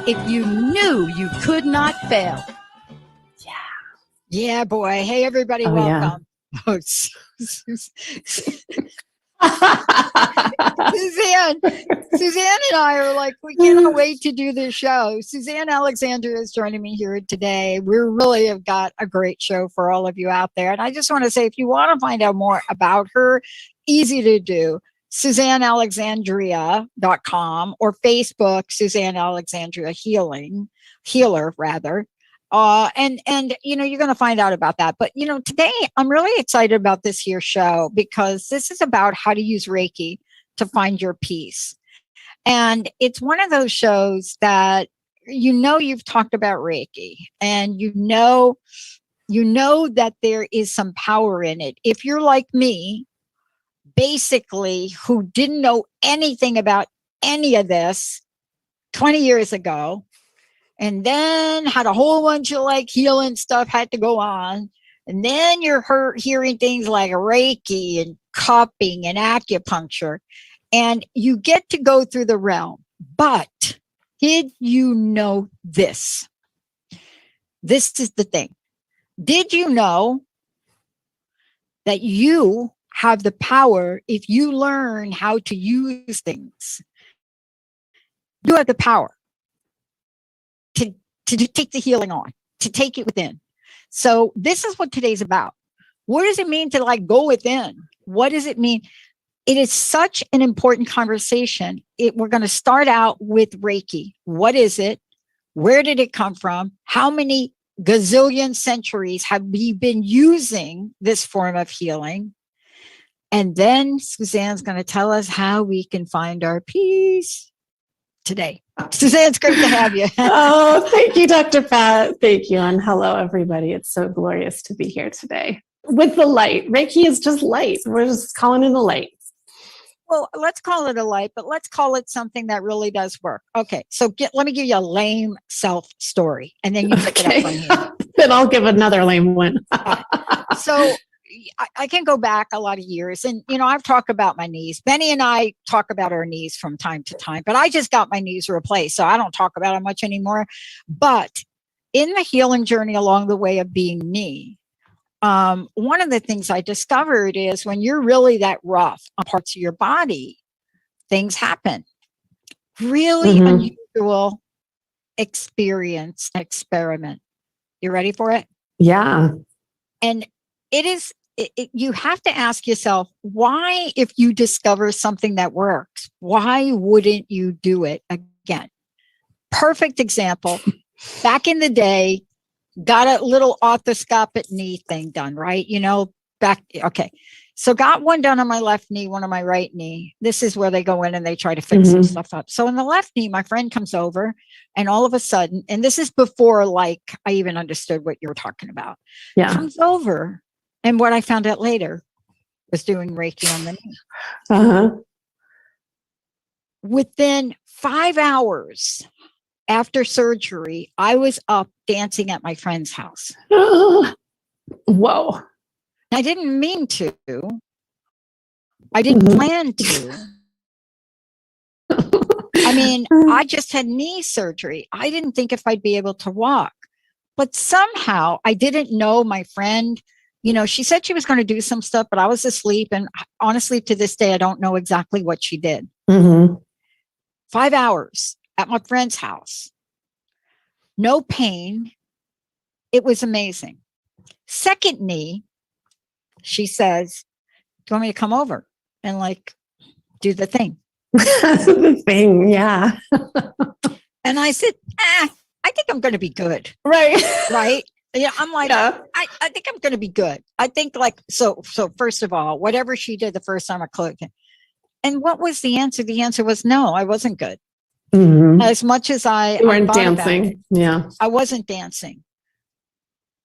if you knew you could not fail. Yeah. Yeah, boy. Hey, everybody, welcome. Yeah. Oh, Suzanne and I are like, we cannot wait to do this show. Suzanne Alexandria is joining me here today. We really have got a great show for all of you out there. And I just want to say, if you want to find out more about her, easy to do. SuzanneAlexandria.com or Facebook, Suzanne Alexandria Healer rather. And you know, you're going to find out about that. But, you know, today I'm really excited about this here show because this is about how to use Reiki to find your peace. And it's one of those shows that, you know, you've talked about Reiki and you know that there is some power in it. If you're like me, basically, who didn't know anything about any of this 20 years ago, and then had a whole bunch of like healing stuff had to go on. And then you're hearing things like Reiki and cupping and acupuncture, and you get to go through the realm. But did you know this? This is the thing. Did you know that you have the power, if you learn how to use things, you have the power to take the healing on, to take it within. So this is what today's about. What does it mean to like go within? What does it mean? It is such an important conversation. We're going to start out with Reiki. What is it? Where did it come from? How many gazillion centuries have we been using this form of healing? And then Suzanne's going to tell us how we can find our peace today. Suzanne, it's great to have you. Oh, thank you, Dr. Pat. Thank you. And hello, everybody. It's so glorious to be here today with the light. Reiki is just light. We're just calling it a light. Well, let's call it a light, but let's call it something that really does work. Okay. So let me give you a lame self story and then you pick it up from here. Then I'll give another lame one. So I can go back a lot of years and, you know, I've talked about my knees. Benny and I talk about our knees from time to time, but I just got my knees replaced. So I don't talk about it much anymore. But in the healing journey along the way of being me, one of the things I discovered is when you're really that rough on parts of your body, things happen. Really unusual experience, experiment. You ready for it? Yeah. And you have to ask yourself, why, if you discover something that works, why wouldn't you do it again? Perfect example. Back in the day, got a little arthroscopic knee thing done, right? You know, okay. So got one done on my left knee, one on my right knee. This is where they go in and they try to fix some stuff up. So in the left knee, my friend comes over and all of a sudden, and this is before like I even understood what you were talking about. Yeah. Comes over. And what I found out later was doing Reiki on the knee. Within 5 hours after surgery, I was up dancing at my friend's house. Whoa. I didn't mean to. I didn't plan to. I mean, I just had knee surgery. I didn't think if I'd be able to walk. But somehow I didn't know my friend. You know, she said she was going to do some stuff, but I was asleep. And honestly, to this day, I don't know exactly what she did. 5 hours at my friend's house. No pain. It was amazing. Second knee, she says, do you want me to come over and like do the thing? The thing, yeah. And I said, I think I'm going to be good. Right. Right. Yeah, I'm like, I think I'm going to be good. I think like, so first of all, whatever she did the first time I clicked. And what was the answer? The answer was no, I wasn't good. As much as you weren't dancing. Yeah. I wasn't dancing.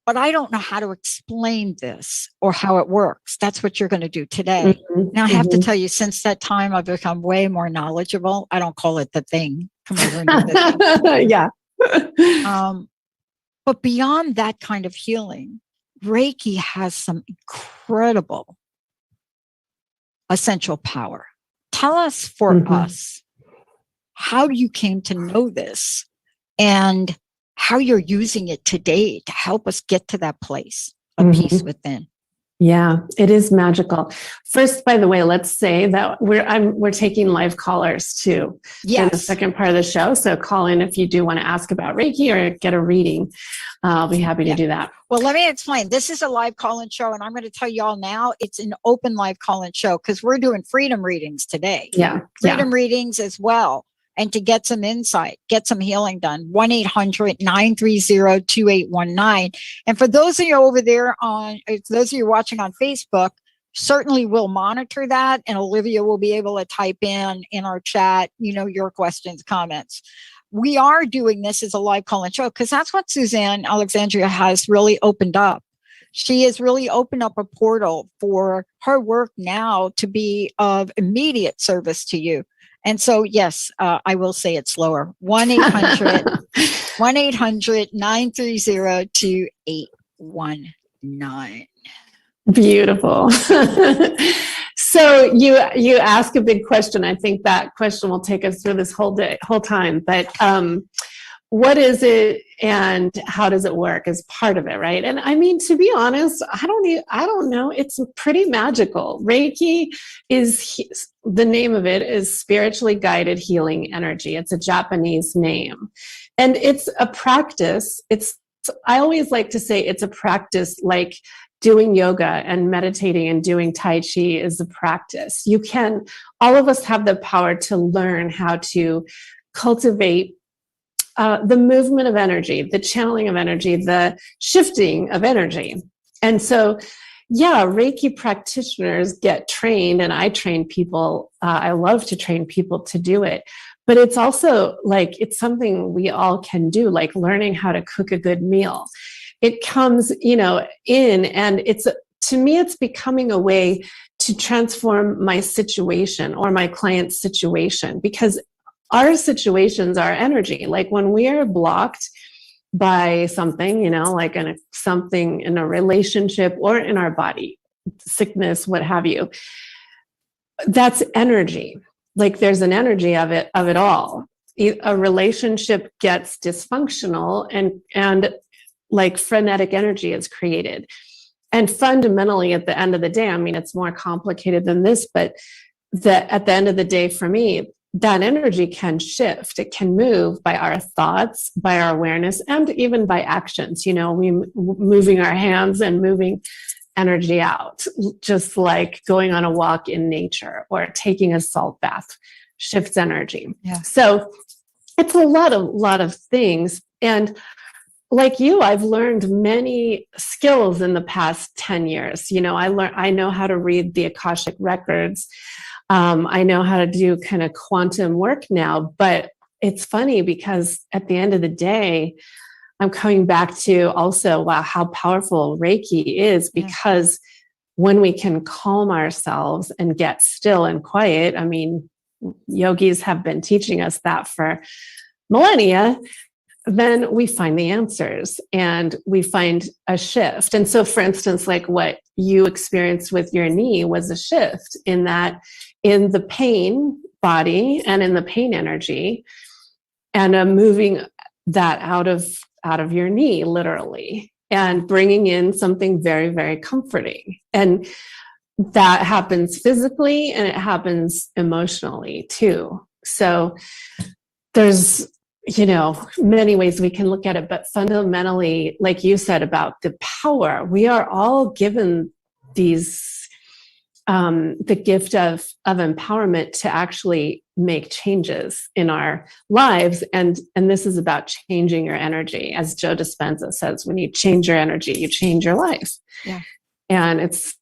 But I don't know how to explain this or how it works. That's what you're going to do today. Now I have to tell you, since that time, I've become way more knowledgeable. I don't call it the thing. Come over and do the thing. Yeah. But beyond that kind of healing, Reiki has some incredible essential power. Tell us for us, how you came to know this and how you're using it today to help us get to that place of peace within. Yeah, it is magical. First, by the way, let's say that we're taking live callers too in the second part of the show. So call in if you do want to ask about Reiki or get a reading. I'll be happy to do that. Well, let me explain. This is a live call-in show, and I'm going to tell y'all now it's an open live call-in show because we're doing freedom readings today. Freedom readings as well. And to get some insight, get some healing done, 1-800-930-2819. And for those of you over there those of you watching on Facebook, certainly we'll monitor that. And Olivia will be able to type in our chat, your questions, comments. We are doing this as a live call-in show because that's what Suzanne Alexandria has really opened up. She has really opened up a portal for her work now to be of immediate service to you. And so, yes, I will say it slower. 1-800-930-2819. Beautiful. So you ask a big question. I think that question will take us through this whole time. But what is it and how does it work is part of it, right? And I mean, to be honest, I don't know. It's pretty magical. Reiki the name of it is spiritually guided healing energy. It's a Japanese name, and it's a practice. I always like to say it's a practice like doing yoga and meditating and doing Tai Chi is a practice. All of us have the power to learn how to cultivate the movement of energy, the channeling of energy, the shifting of energy. And so, Reiki practitioners get trained, and I train people. I love to train people to do it. But it's also it's something we all can do, like learning how to cook a good meal. It comes, in, and to me, it's becoming a way to transform my situation or my client's situation, because our situations are energy. Like when we are blocked by something, something in a relationship or in our body, sickness, what have you, that's energy. Like there's an energy of it all. A relationship gets dysfunctional and like frenetic energy is created. And fundamentally, at the end of the day, I mean, it's more complicated than this, but at the end of the day, for me, that energy can shift. It can move by our thoughts, by our awareness, and even by actions. Moving our hands and moving energy out, just like going on a walk in nature or taking a salt bath shifts energy. Yeah. So it's a lot of things. And like you, I've learned many skills in the past 10 years. I know how to read the Akashic records. I know how to do kind of quantum work now, but it's funny because at the end of the day, I'm coming back to also, wow, how powerful Reiki is, because when we can calm ourselves and get still and quiet, I mean, yogis have been teaching us that for millennia, then we find the answers and we find a shift. And so, for instance, like what you experienced with your knee was a shift in the pain body and in the pain energy, and moving that out of your knee, literally, and bringing in something very, very comforting. And that happens physically and it happens emotionally too. So there's many ways we can look at it, but fundamentally, like you said about the power, we are all given the gift of empowerment to actually make changes in our lives. And this is about changing your energy. As Joe Dispenza says, when you change your energy, you change your life. Yeah. And it's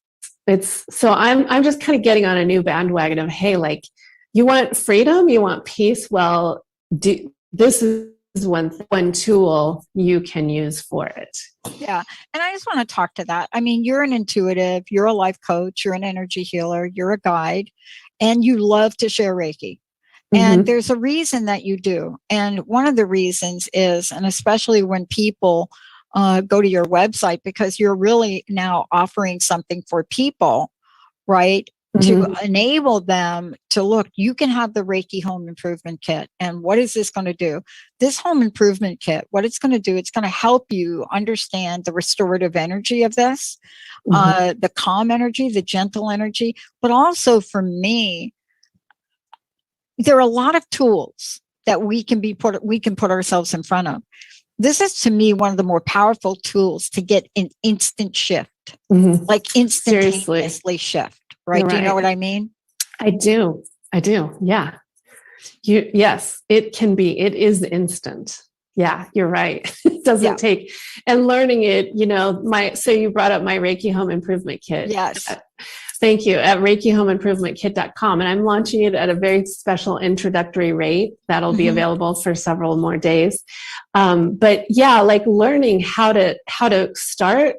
so I'm just kind of getting on a new bandwagon of, hey, like, you want freedom, you want peace. Well, this is one tool you can use for it. Yeah. And I just want to talk to that. I mean, you're an intuitive, you're a life coach, you're an energy healer, you're a guide, and you love to share Reiki. And there's a reason that you do. And one of the reasons is, and especially when people go to your website, because you're really now offering something for people, right? to enable them to look, you can have the Reiki home improvement kit. And what is this going to do? This home improvement kit, what it's going to do, it's going to help you understand the restorative energy of this, the calm energy, the gentle energy. But also for me, there are a lot of tools that we can put ourselves in front of. This is, to me, one of the more powerful tools to get an instant shift, like instantaneously shift. Right? Do you know what I mean? I do. Yeah. Yes, it can be. It is instant. Yeah, you're right. It doesn't take, and learning it, so you brought up my Reiki home improvement kit. Yes. Thank you, at ReikiHomeImprovementKit.com. And I'm launching it at a very special introductory rate that'll be available for several more days. But yeah, like learning how to start.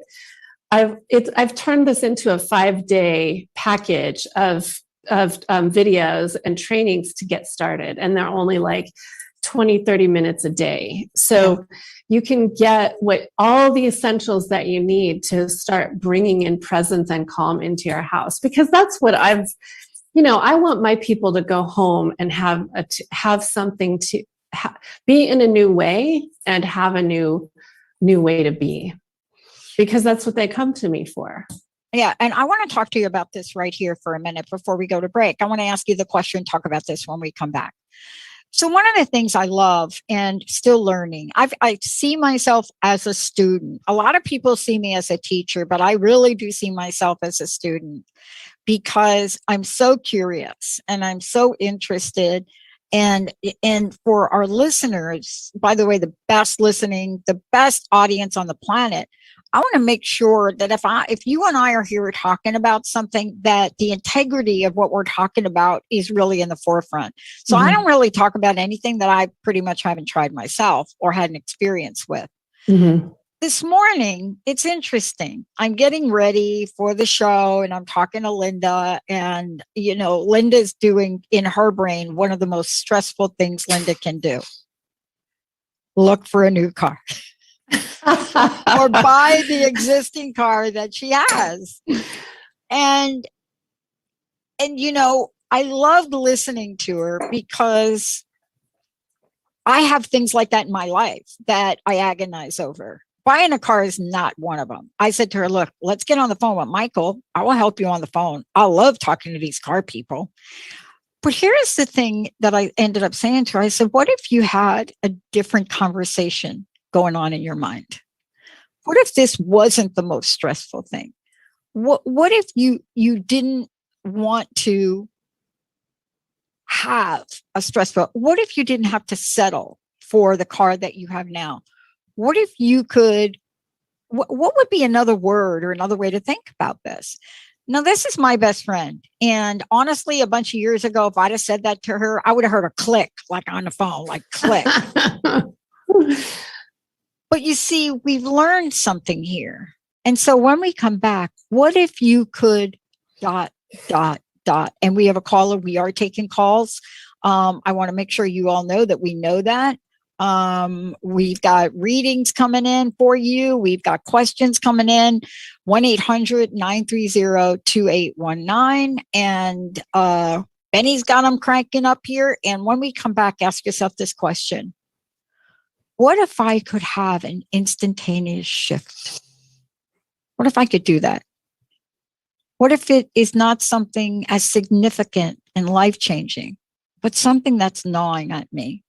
I've turned this into a 5-day package of videos and trainings to get started. And they're only like 20-30 minutes a day. So you can get all the essentials that you need to start bringing in presence and calm into your house, because that's what I want my people to go home and have something to be in a new way and have a new way to be. Because that's what they come to me for. Yeah. And I want to talk to you about this right here for a minute before we go to break. I want to ask you the question, talk about this when we come back. So one of the things I love and still learning, I see myself as a student. A lot of people see me as a teacher, but I really do see myself as a student because I'm so curious and I'm so interested. And for our listeners, by the way, the best audience on the planet, I want to make sure that if you and I are here talking about something, that the integrity of what we're talking about is really in the forefront. So I don't really talk about anything that I pretty much haven't tried myself or had an experience with. This morning, it's interesting. I'm getting ready for the show and I'm talking to Linda, and, Linda's doing in her brain one of the most stressful things Linda can do. Look for a new car. Or buy the existing car that she has. And I loved listening to her because I have things like that in my life that I agonize over. Buying a car is not one of them. I said to her, look, let's get on the phone with Michael. I will help you on the phone. I love talking to these car people. But here's the thing that I ended up saying to her. I said, what if you had a different conversation going on in your mind? What if this wasn't the most stressful thing? What if you didn't want to have a stressful? What if you didn't have to settle for the car that you have now? What if you could? What would be another word or another way to think about this? Now, this is my best friend. And honestly, a bunch of years ago, if I'd have said that to her, I would have heard a click, like on the phone, like click. But you see, we've learned something here. And so when we come back, what if you could ... And we have a caller. We are taking calls. I want to make sure you all know that we know that. We've got readings coming in for you. We've got questions coming in. 1-800-930-2819. And Benny's got them cranking up here. And when we come back, ask yourself this question. What if I could have an instantaneous shift? What if I could do that? What if it is not something as significant and life-changing, but something that's gnawing at me?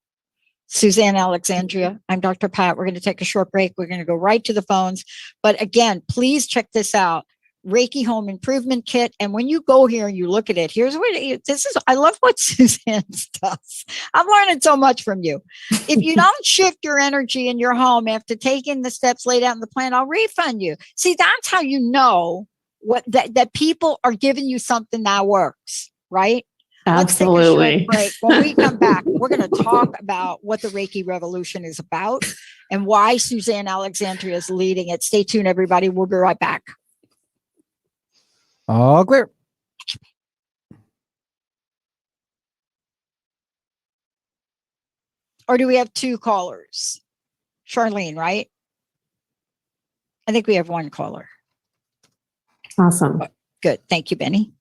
Suzanne Alexandria, I'm Dr. Pat. We're going to take a short break. We're going to go right to the phones. But again, please check this out. Reiki Home Improvement Kit. And when you go here and you look at it, here's what this is. I love what Suzanne does. I'm learning so much from you. If you don't shift your energy in your home after taking the steps laid out in the plan, I'll refund you. See, that's how you know that people are giving you something that works, right? Absolutely. Let's take a short break. When we come back, we're going to talk about what the Reiki Revolution is about and why Suzanne Alexandria is leading it. Stay tuned, everybody. We'll be right back. All clear. Or do we have two callers? Charlene, right? I think we have one caller. Awesome. Good. Thank you, Benny.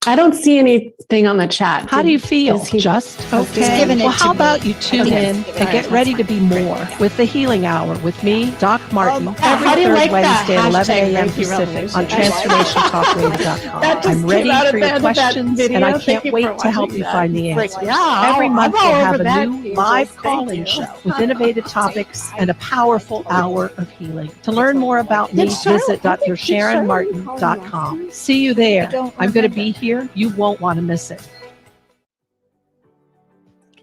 I don't see anything on the chat. How do you feel? Is he- Just He's okay. giving it Well, to how me. about you tune Okay. in All and right, get ready to be more with the Healing Hour with me, Doc Martin, every how do you third like that Wednesday at 11 hashtag a.m. Reiki Pacific Revolution? on TransformationTalkRadio.com. That just I'm ready came out for at the your end of that questions, video. and I Thank can't you wait for to help watching you that. find the Like, answers. yeah, Every I'm month all we'll over have a that, new Jesus. live Thank call-in you. show with innovative topics and a powerful hour of healing. To learn more about me, visit drsharonmartin.com. See you there. I'm going to be here. You won't want to miss it.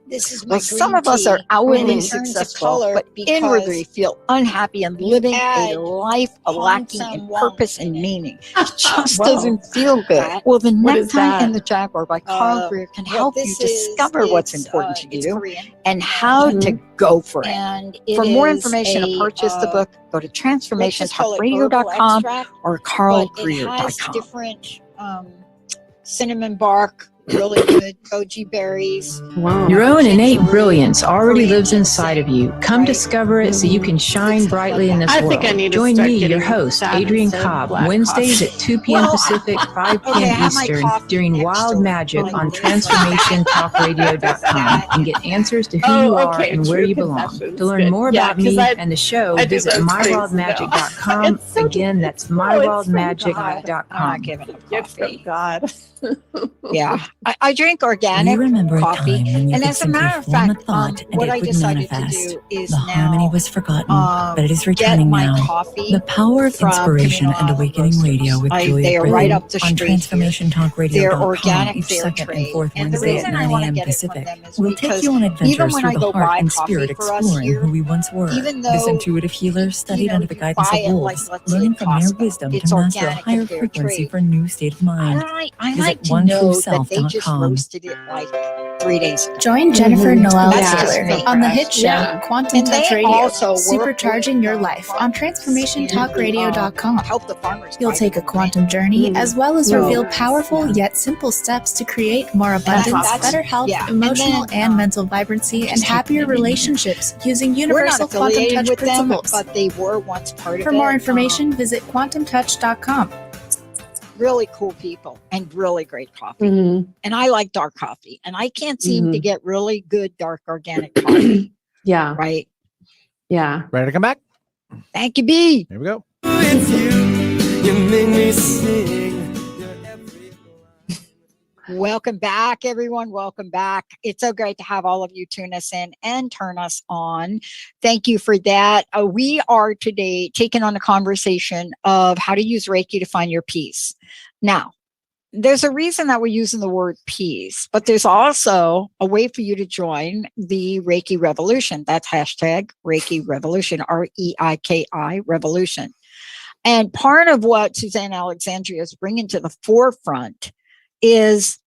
This is my some of us are outwardly successful, but inwardly feel unhappy and living a life lacking in purpose and meaning. It just doesn't feel good. Well, the Necktie and the Jaguar by Carl Greer can help you discover what's important to you and how to go for it. And for more information to purchase the book, go to transformationtalkradio.com or carlgreer.com. It has different cinnamon bark, really good goji berries. Wow. Your own innate brilliance already lives inside of you. Come discover it so you can shine brightly in this I world. think I need to Join start me, your getting host, sad Adrian instead of Cobb, black Wednesdays coffee. at 2 p.m. Pacific, 5 p.m. I have my Eastern, coffee during next Wild to it. Magic Like on this. TransformationTalkRadio.com and get answers to who you are and where True you belong. confessions. To learn Good. more Yeah, about 'cause me I and the show, do visit those things, mywildmagic.com. It's so- Again, that's from mywildmagic.com. I'm not giving up It's from coffee. God. Yeah, I drink organic You remember a coffee, time when you and could as a simply matter of form a fact, thought and what it I would decided to manifest. do is The harmony now was forgotten, but it is get returning my now. coffee. The power of from inspiration Camino and Island awakening Roasters. radio with They Julia are right Britton up the on street here. They're TransformationTalkRadio.com organic, each fair second trade. and fourth And the Wednesday at reason I 9 want to a.m. get it from Pacific. them is We'll take because you on even adventures when through I the go heart buy and coffee spirit, for us exploring here, who we once were. even This though intuitive healer studied under the you guidance buy of it like, wolves, let's say learning at from their Costco, wisdom it's to master a organic higher and fair frequency trade. for a new state of mind. I Visit like to know that they just onetrueself.com. roasted it like 3 days ago. Join Jennifer Noel That's just Taylor me. on the hit show Yeah. Quantum And Touch they Radio, also work supercharging with, your life on farmers TransformationTalkRadio.com. and, help the farmers. You'll buy take a their quantum journey as well as reveal powerful yet simple steps to create more abundance, that's- better health, yeah. emotional And then, and mental vibrancy, and just happier relationships using We're not universal quantum affiliated touch with them, principles. but they were once part of For it. more information, visit quantumtouch.com. Really cool people and really great coffee. Mhm. And I like dark coffee, and I can't seem to Mhm. get really good dark organic coffee. Yeah. Right? Yeah. Ready to come back? Thank you, B. Here we go. With you make me sing. Welcome back, everyone. Welcome back. It's so great to have all of you tune us in and turn us on. Thank you for that. We are today taking on a conversation of how to use Reiki to find your peace. Now, there's a reason that we're using the word peace, but there's also a way for you to join the Reiki Revolution. That's hashtag Reiki Revolution, REIKI Revolution. And part of what Suzanne Alexandria is bringing to the forefront is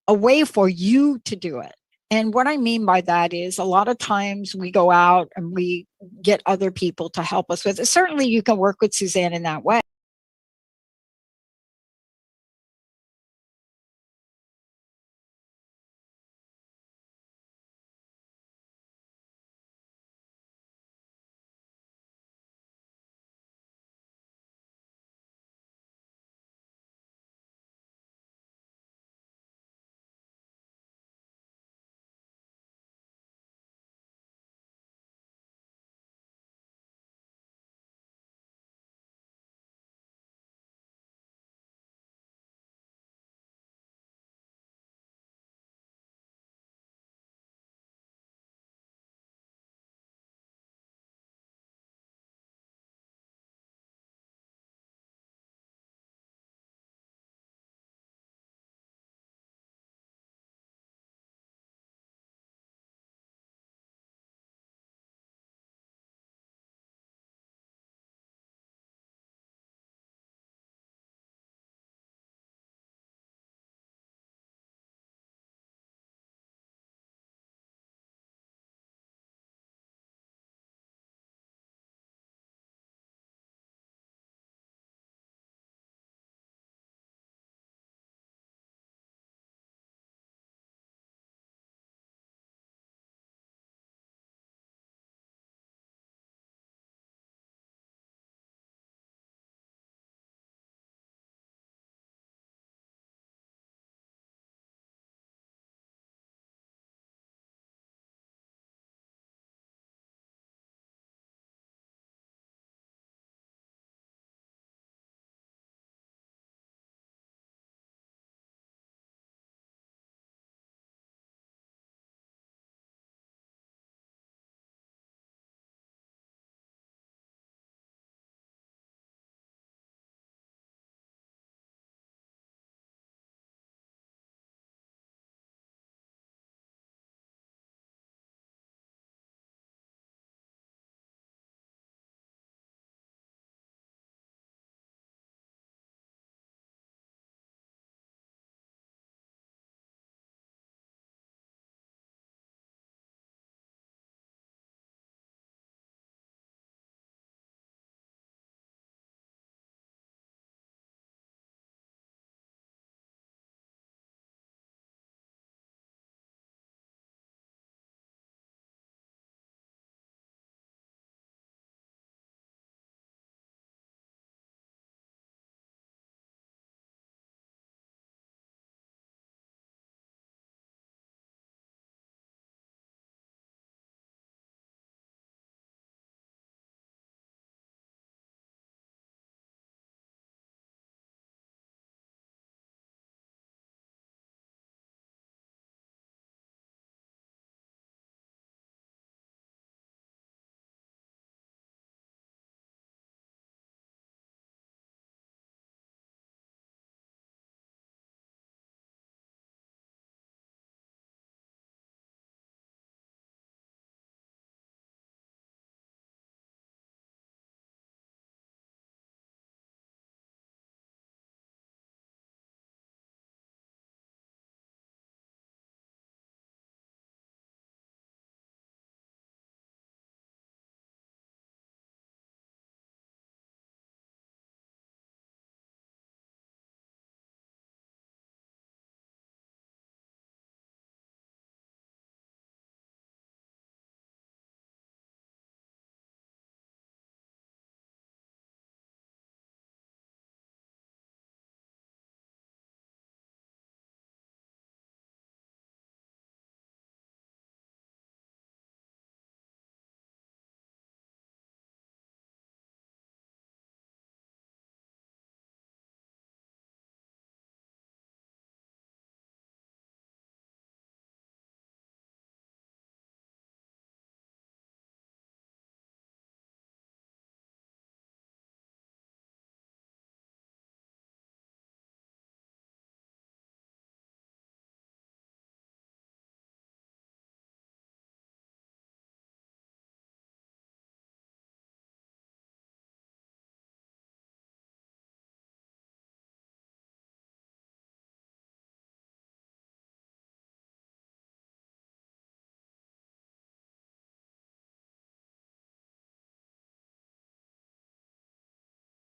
a way for you to do it. And what I mean by that is a lot of times we go out and we get other people to help us with it. Certainly you can work with Suzanne in that way.